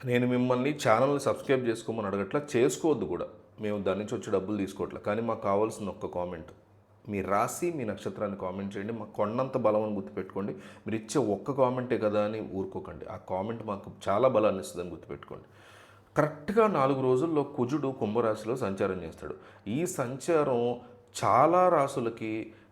నేను మిమ్మల్ని ఛానల్ని సబ్స్క్రైబ్ చేసుకోమని అడగట్లా, చేసుకోవద్దు కూడా. మేము దాని నుంచి వచ్చే డబ్బులు తీసుకోవట్లే. కానీ మాకు కావాల్సిన ఒక్క కామెంట్. మీ రాశి, మీ నక్షత్రాన్ని కామెంట్ చేయండి. మాకు కొండంత బలం అని గుర్తుపెట్టుకోండి. మీరు ఇచ్చే ఒక్క కామెంటే కదా అని ఊరుకోకండి. ఆ కామెంట్ మాకు చాలా బలాన్ని ఇస్తుందని గుర్తుపెట్టుకోండి. కరెక్ట్గా 4 రోజుల్లో కుజుడు కుంభరాశిలో సంచారం చేస్తాడు. ఈ సంచారం చాలా రాసులకి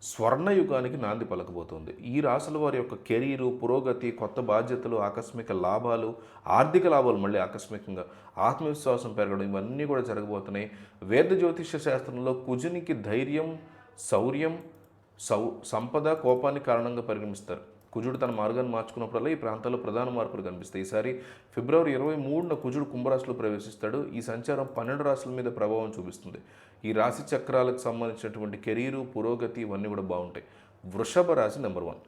స్వర్ణయుగానికి నాంది పలకబోతుంది. ఈ రాసుల వారి యొక్క కెరీరు, పురోగతి, కొత్త బాధ్యతలు, ఆకస్మిక లాభాలు, ఆర్థిక లాభాలు, మళ్ళీ ఆకస్మికంగా ఆత్మవిశ్వాసం పెరగడం, ఇవన్నీ కూడా జరగబోతున్నాయి. వేద జ్యోతిష్య శాస్త్రంలో కుజునికి ధైర్యం, శౌర్యం, సంపద, కోపానికి కారణంగా పరిగణిస్తారు. కుజుడు తన మార్గాన్ని మార్చుకున్నప్పుడల్లా ఈ ప్రాంతాల్లో ప్రధాన మార్పులు కనిపిస్తాయి. ఈసారి ఫిబ్రవరి 23న కుజుడు కుంభరాశిలో ప్రవేశిస్తాడు. ఈ సంచారం 12 రాశుల మీద ప్రభావం చూపిస్తుంది. ఈ రాశి చక్రాలకు సంబంధించినటువంటి కెరీరు, పురోగతి ఇవన్నీ కూడా బాగుంటాయి. వృషభ రాశి నెంబర్ 1.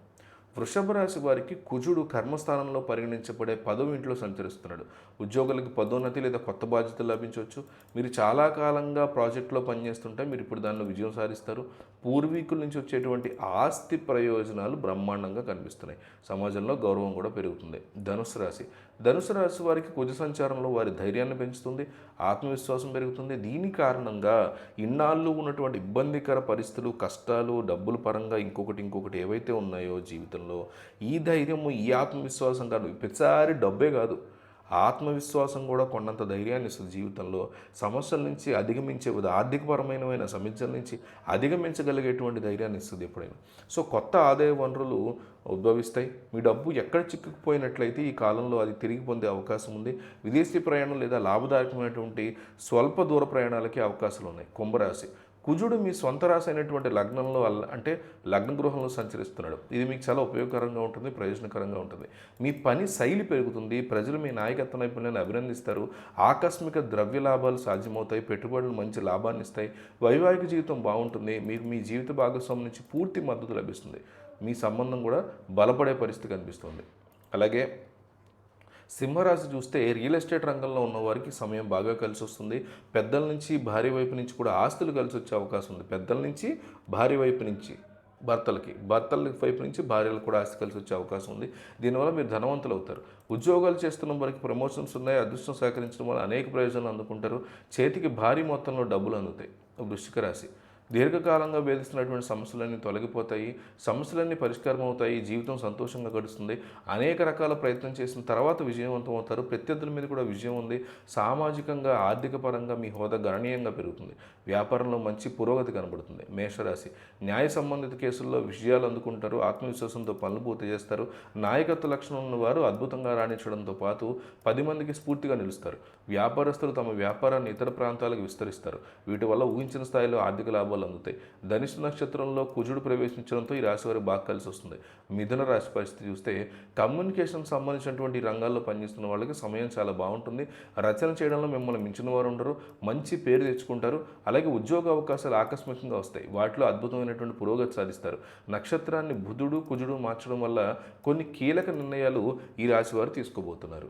వృషభ రాశి వారికి కుజుడు కర్మస్థానంలో పరిగణించబడే 10వ ఇంట్లో సంచరిస్తున్నాడు. ఉద్యోగులకు పదోన్నతి లేదా కొత్త బాధ్యతలు లభించవచ్చు. మీరు చాలా కాలంగా ప్రాజెక్టులో పనిచేస్తుంటే మీరు ఇప్పుడు దానిలో విజయం సాధిస్తారు. పూర్వీకుల నుంచి వచ్చేటువంటి ఆస్తి ప్రయోజనాలు బ్రహ్మాండంగా కనిపిస్తున్నాయి. సమాజంలో గౌరవం కూడా పెరుగుతుంది. ధనుసు రాశి. ధనుసు రాశి వారికి కుజ సంచారంలో వారి ధైర్యాన్ని పెంచుతుంది, ఆత్మవిశ్వాసం పెరుగుతుంది. దీని కారణంగా ఇన్నాళ్ళు ఉన్నటువంటి ఇబ్బందికర పరిస్థితులు, కష్టాలు, డబ్బుల పరంగా ఇంకొకటి ఏవైతే ఉన్నాయో జీవితంలో, ఈ ధైర్యము, ఈ ఆత్మవిశ్వాసం కాదు, ప్రతిసారి డబ్బే కాదు, ఆత్మవిశ్వాసం కూడా కొండంత ధైర్యాన్ని ఇస్తుంది. జీవితంలో సమస్యల నుంచి అధిగమించే, ఆర్థికపరమైన సమస్యల నుంచి అధిగమించగలిగేటువంటి ధైర్యాన్ని ఇస్తుంది ఎప్పుడైనా. సో కొత్త ఆదాయ వనరులు ఉద్భవిస్తాయి. మీ డబ్బు ఎక్కడ చిక్కుకుపోయినట్లయితే ఈ కాలంలో అది తిరిగి పొందే అవకాశం ఉంది. విదేశీ ప్రయాణం లేదా లాభదాయకమైనటువంటి స్వల్ప దూర ప్రయాణాలకి అవకాశాలు ఉన్నాయి. కుంభరాశి. కుజుడు మీ సొంత రాశి అయినటువంటి లగ్నంలో అంటే లగ్న గృహంలో సంచరిస్తున్నాడు. ఇది మీకు చాలా ఉపయోగకరంగా ఉంటుంది, ప్రయోజనకరంగా ఉంటుంది. మీ పని శైలి పెరుగుతుంది. ప్రజలు మీ నాయకత్వ నైపుణ్యాన్ని అభినందిస్తారు. ఆకస్మిక ద్రవ్య లాభాలు సాధ్యమవుతాయి. పెట్టుబడులు మంచి లాభాన్ని ఇస్తాయి. వైవాహిక జీవితం బాగుంటుంది. మీకు మీ జీవిత భాగస్వామి నుంచి పూర్తి మద్దతు లభిస్తుంది. మీ సంబంధం కూడా బలపడే పరిస్థితి కనిపిస్తుంది. అలాగే సింహరాశి చూస్తే రియల్ ఎస్టేట్ రంగంలో ఉన్నవారికి సమయం బాగా కలిసి వస్తుంది. పెద్దల నుంచి భార్య వైపు నుంచి కూడా ఆస్తులు కలిసి వచ్చే అవకాశం ఉంది. పెద్దల నుంచి భార్య వైపు నుంచి భర్తల వైపు నుంచి భార్యలకు కూడా ఆస్తి కలిసి వచ్చే అవకాశం ఉంది. దీనివల్ల మీరు ధనవంతులు అవుతారు. ఉద్యోగాలు చేస్తున్న వారికి ప్రమోషన్స్ ఉన్నాయి. అదృష్టం సహకరించడం వల్ల అనేక ప్రయోజనాలు అందుకుంటారు. చేతికి భారీ మొత్తంలో డబ్బులు అందుతాయి. వృశ్చిక రాశి. దీర్ఘకాలంగా వేధిస్తున్నటువంటి సమస్యలన్నీ తొలగిపోతాయి. సమస్యలన్నీ పరిష్కారం అవుతాయి. జీవితం సంతోషంగా గడుస్తుంది. అనేక రకాల ప్రయత్నం చేసిన తర్వాత విజయవంతం అవుతారు. ప్రత్యర్థుల మీద కూడా విజయం ఉంది. సామాజికంగా, ఆర్థిక పరంగా మీ హోదా గణనీయంగా పెరుగుతుంది. వ్యాపారంలో మంచి పురోగతి కనబడుతుంది. మేషరాశి. న్యాయ సంబంధిత కేసుల్లో విజయాలు అందుకుంటారు. ఆత్మవిశ్వాసంతో పనులు పూర్తి చేస్తారు. నాయకత్వ లక్షణం ఉన్నవారు అద్భుతంగా రాణించడంతో పాటు 10 మందికి స్ఫూర్తిగా నిలుస్తారు. వ్యాపారస్తులు తమ వ్యాపారాన్ని ఇతర ప్రాంతాలకు విస్తరిస్తారు. వీటి వల్ల ఊహించిన స్థాయిలో ఆర్థిక లాభాలు అందుతాయి. ధనుసు నక్షత్రంలో కుజుడు ప్రవేశించడంతో ఈ రాశి వారికి బాగా కలిసి వస్తుంది. మిథున రాశి పరిస్థితి చూస్తే కమ్యూనికేషన్ సంబంధించినటువంటి రంగాల్లో పనిచేస్తున్న వాళ్ళకి సమయం చాలా బాగుంటుంది. రచన చేయడంలో మిమ్మల్ని మించిన వారు ఉండరు. మంచి పేరు తెచ్చుకుంటారు. అలాగే ఉద్యోగ అవకాశాలు ఆకస్మికంగా వస్తాయి. వాటిలో అద్భుతమైనటువంటి పురోగతి సాధిస్తారు. నక్షత్రాన్ని బుధుడు, కుజుడు మార్చడం వల్ల కొన్ని కీలక నిర్ణయాలు ఈ రాశి వారు తీసుకోబోతున్నారు.